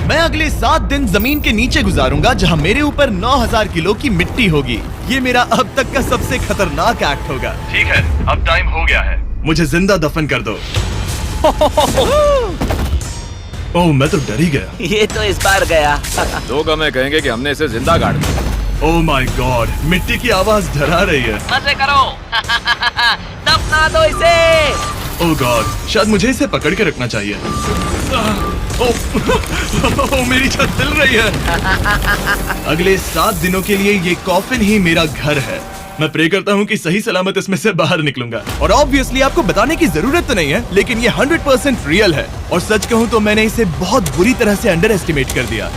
मैं अगले 7 दिन जमीन के नीचे गुजारूंगा जहां मेरे ऊपर 9000 किलो की मिट्टी होगी। ये मेरा अब तक का सबसे खतरनाक एक्ट होगा। ठीक है, अब टाइम हो गया है। मुझे जिंदा दफन कर दो। ओह, मैं तो डर ही गया। ये तो इस बार गया। लोग हमें कहेंगे कि हमने इसे जिंदा गाड़ दिया। ओह माय गॉड, मिट्टी की आवाज डरा रही है। मजे करो। दफना दो इसे। ओह गॉड, शायद मुझे इसे पकड़ के रखना चाहिए। ओह, मेरी छत हिल रही है। अगले 7 दिनों के लिए ये कॉफिन ही मेरा घर है। मैं प्रे करता हूँ कि सही सलामत इसमें से बाहर निकलूंगा। और ऑब्वियसली आपको बताने की जरूरत तो नहीं है, लेकिन ये 100% रियल है। और सच कहूँ तो मैंने इसे बहुत बुरी तरह से अंडर एस्टिमेट कर दिया।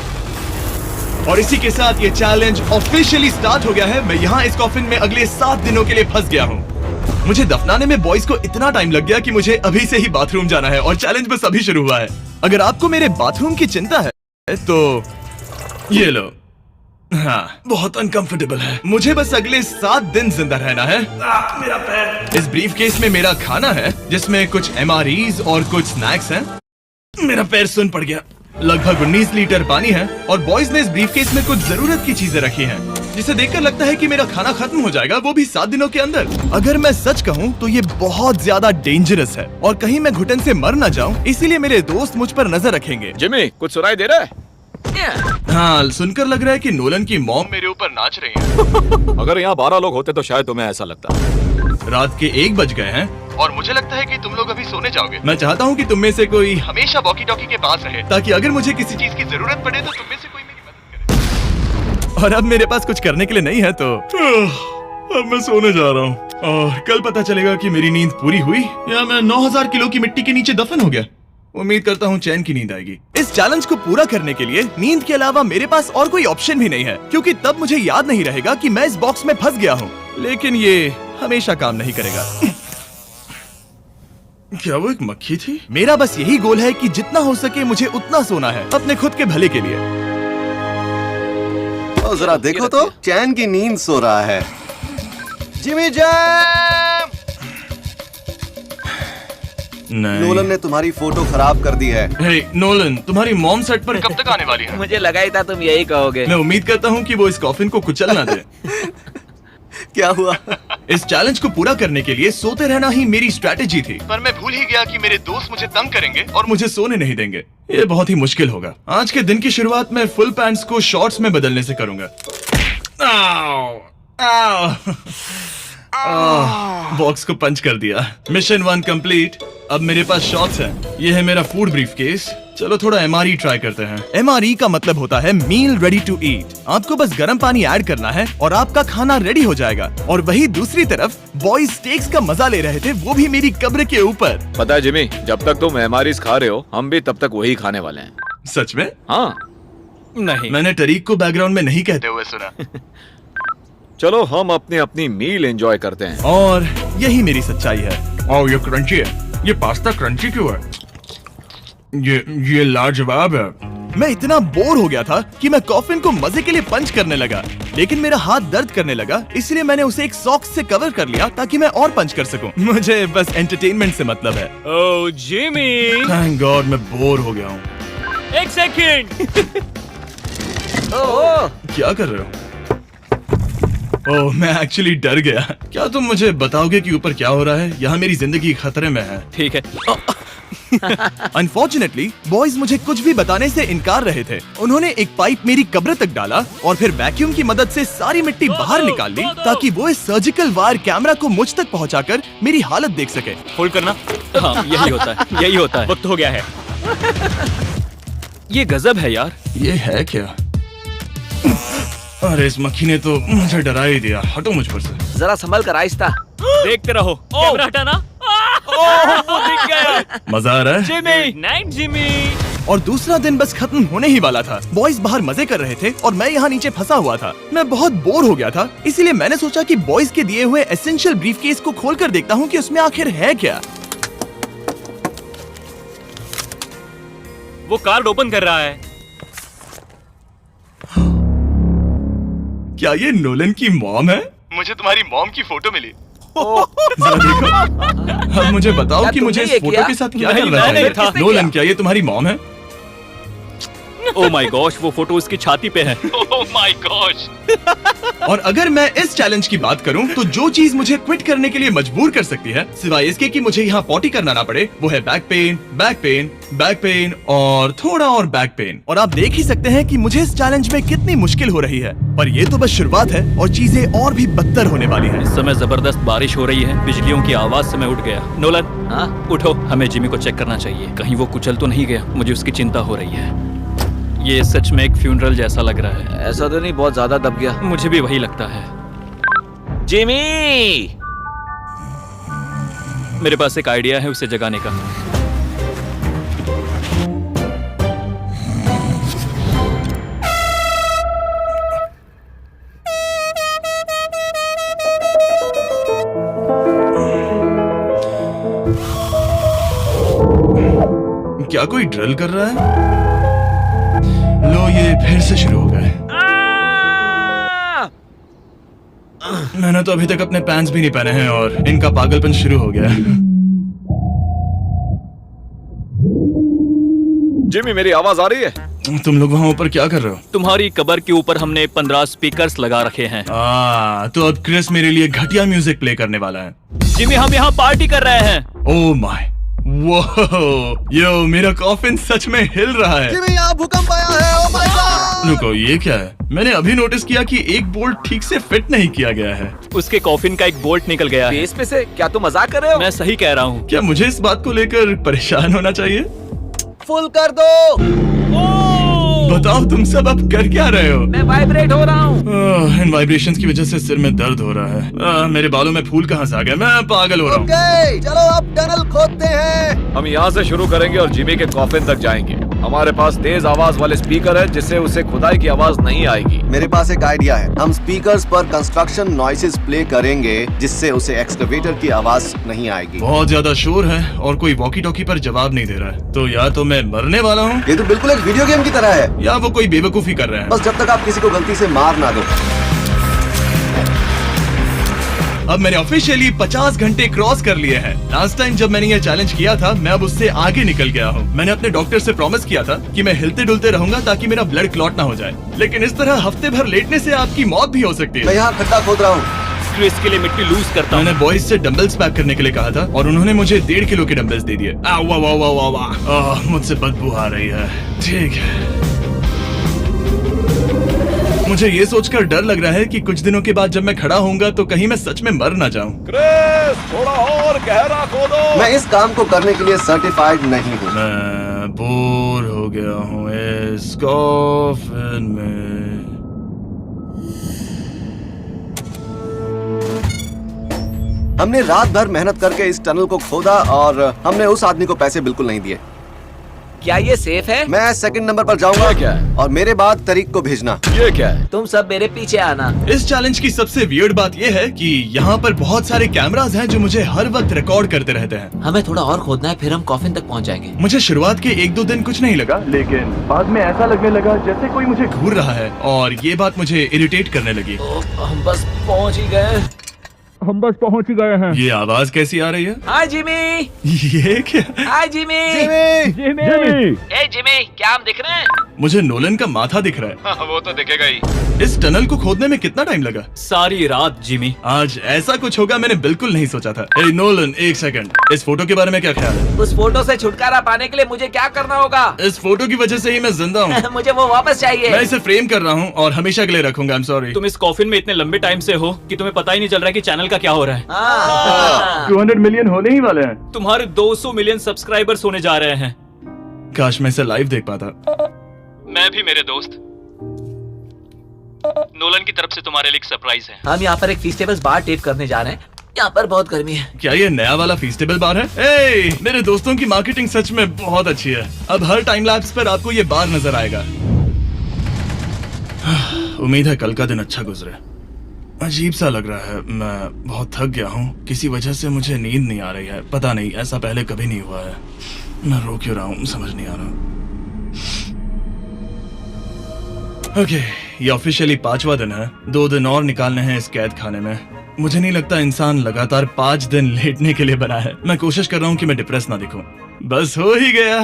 और इसी के साथ ये चैलेंज ऑफिशियली स्टार्ट हो गया है। मैं यहाँ इस कॉफिन में अगले 7 दिनों के लिए फंस गया हूँ। मुझे दफनाने में बॉयज को इतना टाइम लग गया कि मुझे अभी से ही बाथरूम जाना है और चैलेंज बस अभी शुरू हुआ है। अगर आपको मेरे बाथरूम की चिंता है तो ये लो। हाँ, बहुत अनकंफर्टेबल है। मुझे बस अगले 7 दिन जिंदा रहना है। मेरा पैर। इस ब्रीफ केस में मेरा खाना है, जिसमें कुछ MREs और कुछ स्नैक्स हैं। मेरा पैर सुन पड़ गया। लगभग 19 लीटर पानी है और बॉयज ने इस ब्रीफ केस में कुछ जरूरत की चीजें रखी हैं, जिसे देखकर लगता है कि मेरा खाना खत्म हो जाएगा, वो भी 7 दिनों के अंदर। अगर मैं सच कहूँ तो ये बहुत ज्यादा डेंजरस है और कहीं मैं घुटन से मर ना जाऊँ, इसीलिए मेरे दोस्त मुझ पर नजर रखेंगे। जिमी, कुछ सुनाई दे रहा है? हाँ, सुनकर लग रहा है कि नोलन की मॉम मेरे ऊपर नाच रही है। अगर यहाँ 12 लोग होते तो शायद तुम्हें ऐसा लगता। रात के 1 बज गए हैं और मुझे लगता है कि तुम लोग अभी सोने जाओगे। मैं चाहता हूँ कि तुम में से कोई हमेशा वॉकी टॉकी के पास रहे, ताकि अगर मुझे किसी चीज की जरूरत पड़े तो तुम में से कोई मेरी मदद करे। और अब मेरे पास कुछ करने के लिए नहीं है तो अब मैं सोने जा रहा हूँ। और कल पता चलेगा कि मेरी नींद पूरी हुई या मैं 9000 किलो की मिट्टी के नीचे दफन हो गया। उम्मीद करता हूँ चैन की नींद आएगी। इस चैलेंज को पूरा करने के लिए नींद के अलावा मेरे पास और कोई ऑप्शन भी नहीं है, क्योंकि तब मुझे याद नहीं रहेगा कि मैं इस बॉक्स में फंस गया हूँ। लेकिन ये हमेशा काम नहीं करेगा। क्या वो एक मक्खी थी? मेरा बस यही गोल है कि जितना हो सके मुझे उतना सोना है, अपने खुद के भले के लिए। ओ, जरा देखो तो, चैन की नींद सो रहा है। Jimmy jam! नोलन ने तुम्हारी फोटो खराब कर दी है। हे नोलन, तुम्हारी मॉम सेट पर कब तक आने वाली है? मुझे लगा ही था तुम यही कहोगे। मैं उम्मीद करता हूँ कि वो इस कॉफिन को कुचल ना दे। क्या हुआ? इस चैलेंज को पूरा करने के लिए सोते रहना ही मेरी स्ट्रैटेजी थी, पर मैं भूल ही गया कि मेरे दोस्त मुझे तंग करेंगे और मुझे सोने नहीं देंगे। ये बहुत ही मुश्किल होगा। आज के दिन की शुरुआत मैं फुल पैंट्स को शॉर्ट्स में बदलने से करूंगा। आओ, आओ। बॉक्स को पंच कर दिया। Mission 1 complete. अब मेरे पास शॉर्ट्स हैं। ये है मेरा फूड ब्रीफ केस। चलो थोड़ा MRE ट्राई करते हैं। MRE का मतलब होता है मील रेडी टू ईट। आपको बस गर्म पानी ऐड करना है और आपका खाना रेडी हो जाएगा। और वही दूसरी तरफ बॉयज स्टेक्स का मजा ले रहे थे, वो भी मेरी कब्र के ऊपर। पता है जिमी, जब तक तुम MREs खा रहे हो, हम भी तब तक वही खाने वाले हैं। सच में? हाँ। नहीं, मैंने टरीक को बैकग्राउंड में नहीं कहते हुए सुना। चलो हम अपनी अपनी मील एंजॉय करते हैं। और यही मेरी सच्चाई है। ओह, ये क्रंची है। ये पास्ता क्रंची क्यों है? ये लाजवाब है। मैं इतना बोर हो गया था कि मैं कॉफिन को मजे के लिए पंच करने लगा, लेकिन मेरा हाथ दर्द करने लगा, इसलिए मैंने उसे एक सॉक्स से कवर कर लिया ताकि मैं और पंच कर सकूं। मुझे बस एंटरटेनमेंट से मतलब है। ओह जिमी, थैंक गॉड मैं बोर हो गया हूँ। 1 सेकंड। क्या कर रहे हो? ओह, मैं एक्चुअली डर गया। क्या तुम मुझे बताओगे कि ऊपर क्या हो रहा है? यहाँ मेरी जिंदगी खतरे में है। ठीक है। अनफॉर्चुनेटली बॉयज मुझे कुछ भी बताने से इनकार रहे थे। उन्होंने एक पाइप मेरी कब्र तक डाला और फिर वैक्यूम की मदद से सारी मिट्टी बाहर निकाल ली, ताकि वो इस सर्जिकल वायर कैमरा को मुझ तक पहुंचाकर मेरी हालत देख सके। होल्ड करना। हाँ, यही होता है, यही होता है। वक्त हो गया है। ये गजब है यार। ये है क्या? अरे इस मक्खी ने तो मुझे डरा ही दिया। हटो मुझ पर से। जरा संभल कर, आहिस्ता। देखते रहो। कैमरा हटाना। वो दिख गया। मजा आ रहा है? Jimmy, night Jimmy. और दूसरा दिन बस खत्म होने ही वाला था। बॉयज बाहर मजे कर रहे थे और मैं यहाँ नीचे फंसा हुआ था। मैं बहुत बोर हो गया था, इसीलिए मैंने सोचा कि बॉयज के दिए हुए एसेंशियल ब्रीफकेस को खोलकर देखता हूँ कि उसमें आखिर है क्या। वो कार्ड ओपन कर रहा है। क्या ये नोलन की मॉम है? मुझे तुम्हारी मॉम की फोटो मिली। जरा देखो। अब मुझे बताओ कि मुझे इस फोटो के साथ क्या करना है? नोलन, क्या ये तुम्हारी मॉम है? ओह माय गॉश, वो फोटो उसकी छाती पे है। Oh my gosh. और अगर मैं इस चैलेंज की बात करूं तो जो चीज मुझे क्विट करने के लिए मजबूर कर सकती है, सिवाय इसके कि मुझे यहाँ पॉटी करना ना पड़े, वो है back pain, back pain, back pain और थोड़ा और बैक पेन। और आप देख ही सकते हैं कि मुझे इस चैलेंज में कितनी मुश्किल हो रही है, पर ये तो बस शुरुआत है और चीजें और भी बदतर होने वाली है। इस समय जबरदस्त बारिश हो रही है, बिजलियों की आवाज से मैं उठ गया। नोलन, हाँ? उठो, हमें जिमी को चेक करना चाहिए, कहीं वो कुचल तो नहीं गया। मुझे उसकी चिंता हो रही है। ये सच में एक फ्यूनरल जैसा लग रहा है। ऐसा तो नहीं बहुत ज्यादा दब गया? मुझे भी वही लगता है। जिमी! मेरे पास एक आइडिया है उसे जगाने का। क्या कोई ड्रिल कर रहा है? लो, ये फिर से शुरू हो गए। मैंने तो अभी तक अपने पैंट्स भी नहीं पहने हैं और इनका पागलपन शुरू हो गया है। जिमी, मेरी आवाज आ रही है? तुम लोग वहाँ ऊपर क्या कर रहे हो? तुम्हारी कबर के ऊपर हमने 15 स्पीकर्स लगा रखे हैं। तो अब क्रिस मेरे लिए घटिया म्यूजिक प्ले करने वाला है। जिमी, हम यहाँ पार्टी कर रहे हैं। ओह माय, वो यो, मेरा कॉफिन सच में हिल रहा है। जिमी, यहाँ भूकंप आया है। Oh my God! रुको, ये क्या है? मैंने अभी नोटिस किया कि एक बोल्ट ठीक से फिट नहीं किया गया है। उसके कॉफिन का एक बोल्ट निकल गया है। बेस पे से? क्या तुम मजाक कर रहे हो? मैं सही कह रहा हूँ। क्या मुझे इस बात को लेकर परेशान होना चाहिए? फुल कर दो। बताओ तुम सब अब कर क्या रहे हो? मैं वाइब्रेट हो रहा हूँ। इन वाइब्रेशंस की वजह से सिर में दर्द हो रहा है। मेरे बालों में फूल कहाँ से आ गए? मैं पागल हो रहा हूँ। ओके, चलो अब टनल खोदते हैं। हम यहाँ से शुरू करेंगे और जिमी के कॉफिन तक जाएंगे। हमारे पास तेज आवाज वाले स्पीकर है जिससे उसे खुदाई की आवाज नहीं आएगी। मेरे पास एक आइडिया है। हम स्पीकर्स पर कंस्ट्रक्शन नॉइसेस प्ले करेंगे जिससे उसे एक्सकवेटर की आवाज नहीं आएगी। बहुत ज्यादा शोर है और कोई वॉकी टॉकी पर जवाब नहीं दे रहा है। तो या तो मैं मरने वाला हूँ ये तो बिल्कुल एक वीडियो गेम की तरह है। या वो कोई बेवकूफी कर रहे हैं। बस जब तक आप किसी को गलती से मार ना दो। अब मैंने ऑफिशियली 50 घंटे क्रॉस कर लिए हैं। लास्ट टाइम जब मैंने ये चैलेंज किया था, मैं अब उससे आगे निकल गया हूँ। मैंने अपने डॉक्टर से प्रॉमिस किया था कि मैं हिलते डुलते रहूंगा ताकि मेरा ब्लड क्लॉट ना हो जाए। लेकिन इस तरह हफ्ते भर लेटने से आपकी मौत भी हो सकती मैं है। यहाँ खड्डा खोद रहा हूँ। क्रिस के लिए मिट्टी लूज करता हूँ। मैंने बॉयज से डंबल्स पैक करने के लिए कहा था और उन्होंने मुझे 1.5 किलो के डंबल्स दे दिए। मुझसे बदबू आ रही है। ठीक है, मुझे ये सोचकर डर लग रहा है कि कुछ दिनों के बाद जब मैं खड़ा होऊंगा तो कहीं मैं सच में मर ना जाऊं। क्रिस, थोड़ा और गहरा खोदो। मैं इस काम को करने के लिए सर्टिफाइड नहीं हूँ। मैं बोर हो गया हूँ इस कॉफिन में। हमने रात भर मेहनत करके इस टनल को खोदा और हमने उस आदमी को पैसे बिल्कुल नहीं दिए। क्या ये सेफ है? मैं सेकंड नंबर पर जाऊंगा। ये क्या है? और मेरे बाद तरीक को भेजना। ये क्या है? तुम सब मेरे पीछे आना। इस चैलेंज की सबसे वियर्ड बात यह है कि यहाँ पर बहुत सारे कैमरास हैं जो मुझे हर वक्त रिकॉर्ड करते रहते हैं। हमें थोड़ा और खोदना है, फिर हम कॉफिन तक पहुंच जाएंगे। मुझे शुरुआत के 1-2 दिन कुछ नहीं लगा, लेकिन बाद में ऐसा लगने लगा जैसे कोई मुझे घूर रहा है और ये बात मुझे इरिटेट करने लगी। हम बस पहुंच ही गए। ये आवाज कैसी आ रही है? हाय जिमी। ये क्या? हाय जिमी। जिमी! ए जिमी, क्या हम दिख रहे हैं? मुझे नोलन का माथा दिख रहा हाँ, वो तो दिखेगा ही। है। इस टनल को खोदने में कितना टाइम लगा? सारी रात जिमी। आज ऐसा कुछ होगा मैंने बिल्कुल नहीं सोचा था। ए नोलन, एक सेकंड, इस फोटो के बारे में क्या ख्याल है? उस फोटो से छुटकारा पाने के लिए मुझे क्या करना होगा? इस फोटो की वजह से ही मैं जिंदा हूँ। मुझे वो वापस चाहिए। मैं इसे फ्रेम कर रहा हूँ और हमेशा के लिए रखूंगा। I am sorry. तुम इस कॉफिन में इतने लंबे टाइम से हो कि तुम्हें पता ही नहीं चल रहा है कि चैनल का क्या हो रहा है। 200 मिलियन होने ही वाले हैं। तुम्हारे 200 मिलियन सब्सक्राइबर्स होने जा रहे हैं। काश मैं इसे लाइव देख पाता। मैं भी मेरे दोस्त। नोलन की तरफ से तुम्हारे लिए एक सरप्राइज है। हम यहाँ पर एक फीस्टेबल्स बार टेप करने जा रहे हैं। यहाँ पर बहुत गर्मी है। क्या ये नया वाला फीस्टेबल बार है? ए, मेरे दोस्तों की मार्केटिंग सच में बहुत अच्छी है। अब हर टाइम लैप्स पर आपको ये बार नजर आएगा। उम्मीद है कल का दिन अच्छा गुजरे। अजीब सा लग रहा है, मैं बहुत थक गया हूँ। किसी वजह से मुझे नींद नहीं आ रही है। पता नहीं, ऐसा पहले कभी नहीं हुआ है। मैं रो क्यों रहा हूँ समझ नहीं आ रहा। ओके, ये ऑफिशियली 5वां दिन है। 2 दिन और निकालने हैं इस कैद खाने में। मुझे नहीं लगता इंसान लगातार 5 दिन लेटने के लिए बना है। मैं कोशिश कर रहा हूँ कि मैं डिप्रेस ना दिखूं। बस हो ही गया।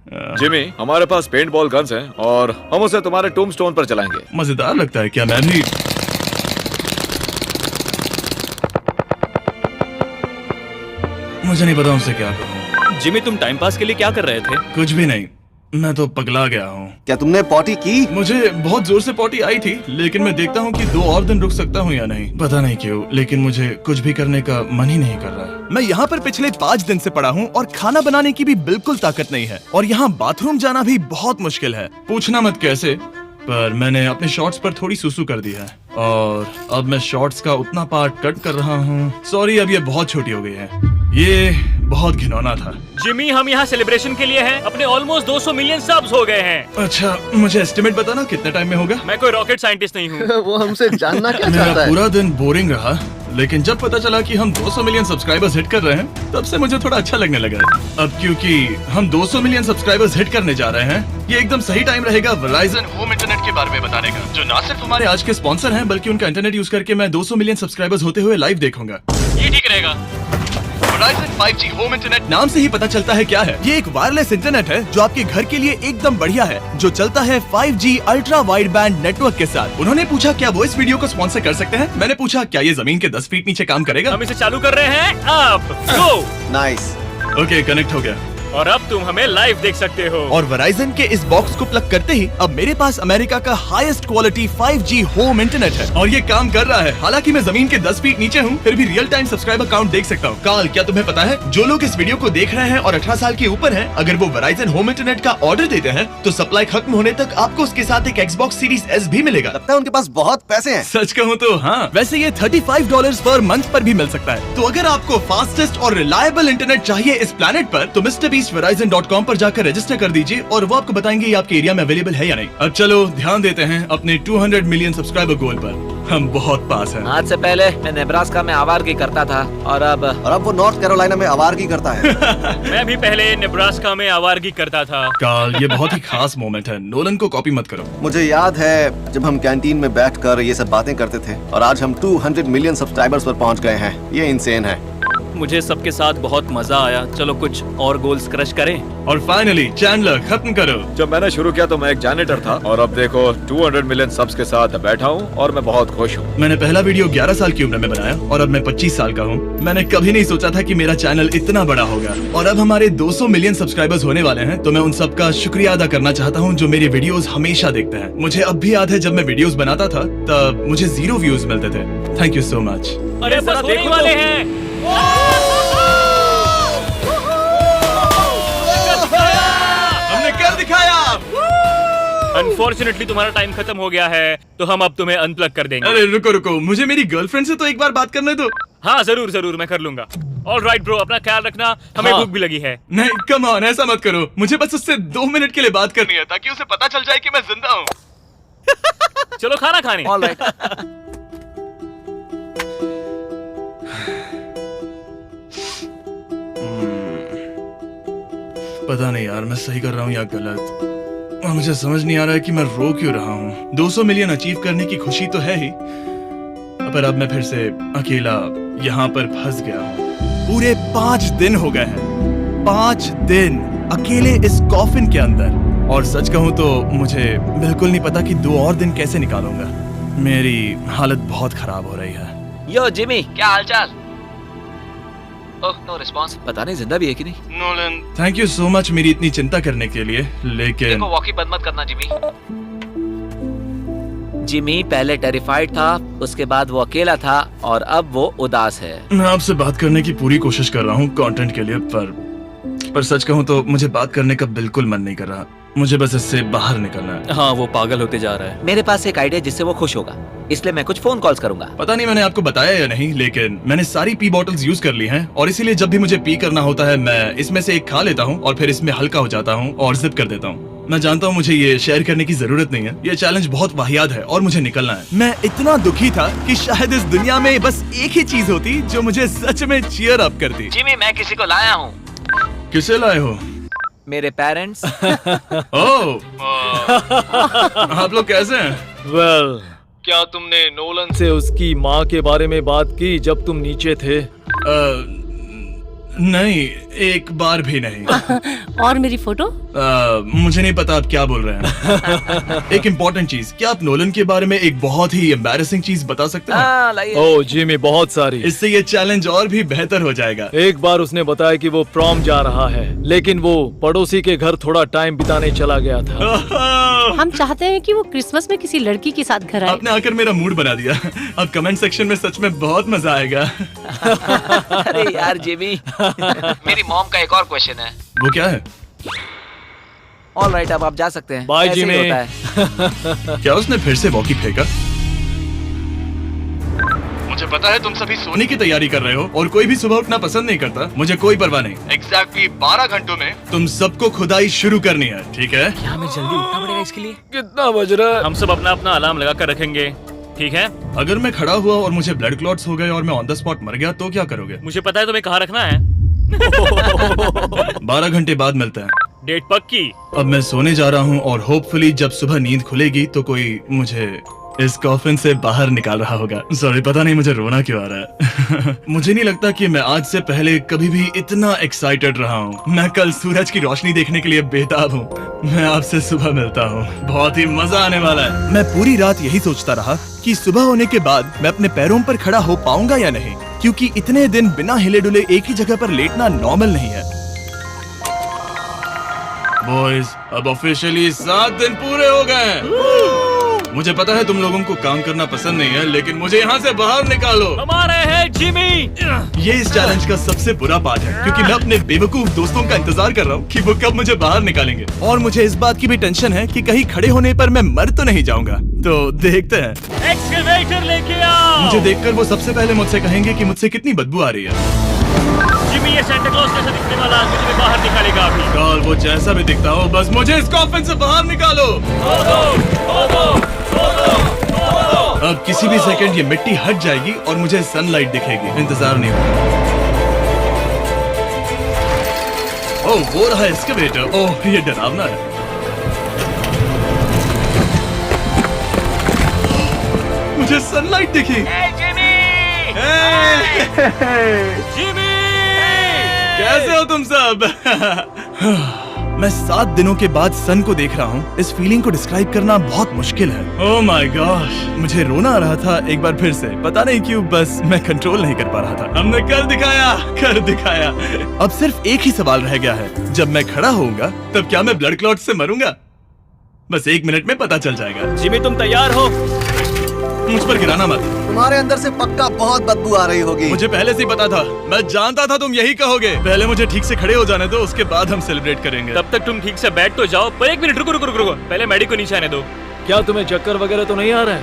जिमी, हमारे पास पेंट बॉल गन्स हैं और हम उसे तुम्हारे टूम्बस्टोन पर चलाएंगे। मजेदार लगता है क्या? मैं भी मुझे नहीं पता उनसे क्या कहूँ। जिमी, तुम टाइम पास के लिए क्या कर रहे थे? कुछ भी नहीं, मैं तो पगला गया हूँ। क्या तुमने पॉटी की? मुझे बहुत जोर से पॉटी आई थी, लेकिन मैं देखता हूँ कि 2 और दिन रुक सकता हूँ या नहीं, पता नहीं क्यों, लेकिन मुझे कुछ भी करने का मन ही नहीं कर रहा। मैं यहाँ पर पिछले 5 दिन से पड़ा हूँ और खाना बनाने की भी बिल्कुल ताकत नहीं है, और यहाँ बाथरूम जाना भी बहुत मुश्किल है। पूछना मत कैसे, पर मैंने अपने शॉर्ट्स पर थोड़ी सुसु कर दी है और अब मैं शॉर्ट्स का उतना पार्ट कट कर रहा हूँ। सॉरी, अब ये बहुत छोटी हो गई है। ये बहुत घिनौना था। जिमी, हम यहाँ सेलिब्रेशन के लिए हैं। अपने ऑलमोस्ट 200 मिलियन सब्स हो गए हैं। अच्छा, मुझे एस्टिमेट बताना कितने टाइम में होगा? मैं कोई रॉकेट साइंटिस्ट नहीं हूँ। वो हमसे जानना क्या मेरा चाहता है? पूरा दिन बोरिंग रहा, लेकिन जब पता चला कि हम 200 मिलियन सब्सक्राइबर्स हिट कर रहे हैं, तब से मुझे थोड़ा अच्छा लगने लगा। अब क्योंकि हम 200 मिलियन सब्सक्राइबर्स हिट करने जा रहे हैं, ये एकदम सही टाइम रहेगा वेराइजन होम इंटरनेट के बारे में बताने का, जो ना सिर्फ हमारे आज के स्पॉन्सर हैं, बल्कि उनका इंटरनेट यूज करके मैं 200 मिलियन सब्सक्राइबर्स होते हुए लाइव देखूंगा। ये ठीक रहेगा। Verizon 5G होम इंटरनेट नाम से ही पता चलता है क्या है। ये एक वायरलेस इंटरनेट है जो आपके घर के लिए एकदम बढ़िया है, जो चलता है 5G ultra wide band network के साथ। उन्होंने पूछा क्या वो इस वीडियो को स्पॉन्सर कर सकते हैं। मैंने पूछा क्या ये जमीन के 10 फीट नीचे काम करेगा। हम इसे चालू कर रहे हैं। अब गो। नाइस। ओके, कनेक्ट हो गया। और अब तुम हमें लाइव देख सकते हो। और Verizon के इस बॉक्स को प्लग करते ही अब मेरे पास अमेरिका का highest quality 5G home internet है, और ये काम कर रहा है। हालांकि मैं जमीन के 10 फीट नीचे हूँ, फिर भी रियल टाइम सब्सक्राइबर काउंट देख सकता हूँ। कार्ल, क्या तुम्हें पता है, जो लोग इस वीडियो को देख रहे हैं और 18 साल के ऊपर हैं, अगर वो Verizon होम इंटरनेट का ऑर्डर देते हैं, तो सप्लाई खत्म होने तक आपको उसके साथ एक Xbox Series S भी मिलेगा। लगता है उनके पास बहुत पैसे हैं। सच कहूँ तो हाँ। वैसे ये $35 पर मंथ पर भी मिल सकता है। तो अगर आपको फास्टेस्ट और रिलायबल इंटरनेट चाहिए इस प्लेनेट पर, तो MrBeastVerizon.com पर जाकर रजिस्टर कर दीजिए और वो आपको बताएंगे ये आपके एरिया में अवेलेबल है या नहीं। अब चलो ध्यान देते हैं अपने 200 मिलियन सब्सक्राइबर गोल पर। हम बहुत पास हैं। आज से पहले मैं नेब्रास्का में आवारगी करता था, और अब वो नॉर्थ कैरोलिना में आवारगी करता है। मैं भी पहले नेब्रास्का में आवारगी करता था। कार्ल, ये बहुत ही खास मोमेंट है, नोलन को कॉपी मत करो। मुझे याद है जब हम कैंटीन में बैठकर ये सब बातें करते थे, और आज हम 200 मिलियन सब्सक्राइबर्स पर पहुंच गए हैं। ये इंसेन है। मुझे सबके साथ बहुत मजा आया। चलो कुछ और गोल्स क्रश करें। और फाइनली चैंडलर, खत्म करो। जब मैंने शुरू किया तो मैं एक जैनिटर था, और अब देखो 200 मिलियन सब्स के साथ बैठा हूँ और मैं बहुत खुश हूँ। मैंने पहला वीडियो 11 साल की उम्र में बनाया और अब मैं 25 साल का हूँ। मैंने कभी नहीं सोचा था कि मेरा चैनल इतना बड़ा होगा, और अब हमारे 200 मिलियन सब्सक्राइबर्स होने वाले हैं। तो मैं उन सबका शुक्रिया अदा करना चाहता हूँ जो मेरी वीडियोस हमेशा देखते हैं। मुझे अब भी याद है जब मैं वीडियोस बनाता था तब मुझे 0 व्यूज मिलते थे। Thank you so much. अरे बस होने वाले हैं। हमने कर दिखाया। अनफॉर्चुनेटली तुम्हारा टाइम खत्म हो गया है, तो हम अब तुम्हें अनप्लग कर देंगे। अरे रुको रुको, मुझे मेरी गर्लफ्रेंड से तो एक बार बात करने दो। हाँ जरूर जरूर, मैं कर लूंगा। ऑलराइट ब्रो, अपना ख्याल रखना, हमें हाँ। भूख भी लगी है। नहीं, कम ऑन, ऐसा मत करो। मुझे बस उससे 2 मिनट के लिए बात करनी है, ताकि उसे पता चल जाए कि मैं जिंदा हूँ। चलो खाना खाने। ऑलराइट। पता नहीं यार, मैं सही कर रहा हूँ या गलत, और मुझे समझ नहीं आ रहा है कि मैं रो क्यों रहा हूँ। 200 मिलियन अचीव करने की खुशी तो है ही, पर अब मैं फिर से अकेला यहाँ पर फंस गया हूँ। पूरे 5 दिन हो गए हैं, 5 दिन अकेले इस कॉफिन के अंदर, और सच कहूँ तो मुझे बिल्कुल नहीं पता कि 2 और दिन कैसे निकालूंगा। मेरी हालत बहुत खराब हो रही है। यो जिमी, क्या हालचाल? ओह, नो रिस्पांस। पता नहीं जिंदा भी है कि नहीं। Nolan, thank you so much मेरी इतनी चिंता करने के लिए, लेकिन देखो, वॉकी बंद मत करना जिमी। जिमी पहले टेरिफाइड था, उसके बाद वो अकेला था, और अब वो उदास है। मैं आपसे बात करने की पूरी कोशिश कर रहा हूँ कंटेंट के लिए, पर सच कहूँ तो मुझे बात करने का बिल्कुल मन नहीं कर रहा। मुझे बस इससे बाहर निकलना है। हाँ, वो पागल होते जा रहा है। मेरे पास एक आइडिया जिससे वो खुश होगा, इसलिए मैं कुछ फोन कॉल्स करूंगा। पता नहीं मैंने आपको बताया या नहीं, लेकिन मैंने सारी पी बॉटल्स यूज कर ली हैं, और इसीलिए जब भी मुझे पी करना होता है मैं इसमें से एक खा लेता हूँ और फिर इसमें हल्का हो जाता हूँ और जिप कर देता हूँ। मैं जानता हूँ मुझे ये शेयर करने की जरूरत नहीं है, ये चैलेंज बहुत वाहियात है और मुझे निकलना है। मैं इतना दुखी था कि शायद इस दुनिया में बस एक ही चीज होती जो मुझे सच में चीयर अप करती। जिमी, मैं किसी को लाया हूँ। किसे लाए हो? मेरे पेरेंट्स। ओह, आप लोग कैसे हैं? वेल, क्या तुमने नोलन से उसकी माँ के बारे में बात की जब तुम नीचे थे? नहीं, एक बार भी नहीं। और मेरी फोटो? मुझे नहीं पता आप क्या बोल रहे हैं। एक इम्पोर्टेंट चीज, क्या आप नोलन के बारे में एक बहुत ही एम्बैरेसिंग चीज बता सकते हैं? हाँ लाइए। ओ जिमी, बहुत सारी। इससे ये चैलेंज और भी बेहतर हो जाएगा। एक बार उसने बताया कि वो प्रॉम जा रहा है, लेकिन वो पड़ोसी के घर थोड़ा टाइम बिताने चला गया था। हम चाहते हैं कि वो क्रिसमस में किसी लड़की के साथ घर आए। आपने आकर मेरा मूड बना दिया। अब कमेंट सेक्शन में सच में बहुत मजा आएगा। अरे यार जिमी, मेरी मॉम का एक और क्वेश्चन है। वो क्या है? ऑलराइट, अब आप जा सकते हैं। बाय ऐसे ही जिमी। होता है। क्या उसने फिर से वॉकी फेंका? मुझे पता है तुम सभी सोने की तैयारी कर रहे हो और कोई भी सुबह उठना पसंद नहीं करता। मुझे कोई परवाह नहीं। एग्जैक्टली 12 घंटों में तुम सबको खुदाई शुरू करनी है, ठीक है? क्या हमें जल्दी उठना पड़ेगा इसके लिए? कितना बज रहा है? हम सब अपना अपना अलार्म लगा कर रखेंगे, ठीक है? अगर मैं खड़ा हुआ और मुझे ब्लड क्लॉट्स हो गए और मैं ऑन द स्पॉट मर गया तो क्या करोगे? मुझे पता है तुम्हें कहाँ रखना है। 12 घंटे बाद मिलते हैं। डेट पक्की। अब मैं सोने जा रहा हूँ और होपफुली जब सुबह नींद खुलेगी तो कोई मुझे इस कॉफिन से बाहर निकाल रहा होगा। सॉरी, पता नहीं मुझे रोना क्यों आ रहा है। मुझे नहीं लगता कि मैं आज से पहले कभी भी इतना एक्साइटेड रहा हूँ। मैं कल सूरज की रोशनी देखने के लिए बेताब हूँ। मैं आपसे सुबह मिलता हूँ, बहुत ही मजा आने वाला है। मैं पूरी रात यही सोचता रहा कि सुबह होने के बाद मैं अपने पैरों पर खड़ा हो पाऊंगा या नहीं, क्योंकि इतने दिन बिना हिले डुले एक ही जगह पर लेटना नॉर्मल नहीं है। बॉयज, अब ऑफिशियली 7 दिन पूरे हो गए हैं। मुझे पता है तुम लोगों को काम करना पसंद नहीं है, लेकिन मुझे यहाँ से बाहर निकालो। हमारे हैं जिमी। ये इस चैलेंज का सबसे बुरा पार्ट है, क्योंकि मैं अपने बेवकूफ दोस्तों का इंतजार कर रहा हूँ कि वो कब मुझे बाहर निकालेंगे। और मुझे इस बात की भी टेंशन है कि कहीं खड़े होने पर मैं मर तो नहीं जाऊंगा। तो देखते हैं। एक्सकवेटर लेके आओ। मुझे देखकर वो सबसे पहले मुझसे कहेंगे कि मुझसे कितनी बदबू आ रही है। जिमी, ये सांता क्लॉज कैसा दिखने वाला आदमी तुम्हें बाहर निकालेगा अभी। काल, वो जैसा भी दिखता हो, बस मुझे इस कॉफिन से बाहर निकालो। अब किसी भी सेकंड ये मिट्टी हट जाएगी और मुझे सनलाइट दिखेगी। इंतजार नहीं होगा। ओह, वो रहा एक्सकवेटर। ओह, ये डरावना है। मुझे सनलाइट दिखी। जिमी, जिमी, कैसे हो तुम सब? मैं 7 दिनों के बाद सन को देख रहा हूँ। इस फीलिंग को डिस्क्राइब करना बहुत मुश्किल है। ओह माय गॉश, मुझे रोना आ रहा था एक बार फिर से। पता नहीं क्यों, बस मैं कंट्रोल नहीं कर पा रहा था। हमने कर दिखाया। अब सिर्फ एक ही सवाल रह गया है। जब मैं खड़ा होऊंगा तब क्या मैं ब्लड क्लॉट से मरूंगा? बस 1 मिनट में पता चल जाएगा। जिमी, तुम तैयार हो? मुझ पर गिराना मत। तुम्हारे अंदर से पक्का बहुत बदबू आ रही होगी। मुझे पहले से ही पता था। मैं जानता था तुम यही कहोगे। पहले मुझे ठीक से खड़े हो जाने दो, उसके बाद हम सेलिब्रेट करेंगे। तब तक तुम ठीक से बैठ तो जाओ। पर 1 मिनट रुको। पहले मैडी को नीचे आने दो। क्या तुम्हें चक्कर वगैरह तो नहीं आ रहा है?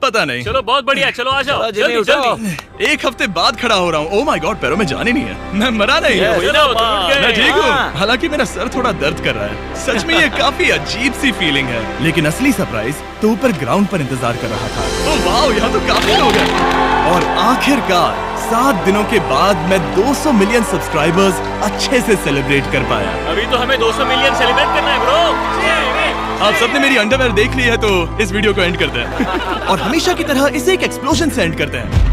पता नहीं। चलो, बहुत बढ़िया। चलो आ जाओ, जिमी, जल्दी उठाओ। जल्दी। 1 हफ्ते बाद खड़ा हो रहा हूँ। ओह माय गॉड, पैरों में जान ही नहीं है। मैं मरा नहीं। चलो, तुम उठ गए। मैं ठीक हूँ। हाँ। हालांकि मेरा सर थोड़ा दर्द कर रहा है। सच में ये काफी अजीब सी फीलिंग है। लेकिन असली सरप्राइज तो ऊपर ग्राउंड पर इंतजार कर रहा था। ओह वाओ, यहाँ तो काफी लोग हैं। और आखिरकार 7 दिनों के बाद मैं 200 मिलियन सब्सक्राइबर्स अच्छे से सेलिब्रेट कर पाया। अभी तो हमें 200 मिलियन सेलिब्रेट करना है ब्रो। आप सबने मेरी अंडरवेयर देख ली है, तो इस वीडियो को एंड करते हैं। और हमेशा की तरह इसे एक एक्सप्लोजन से एंड करते हैं।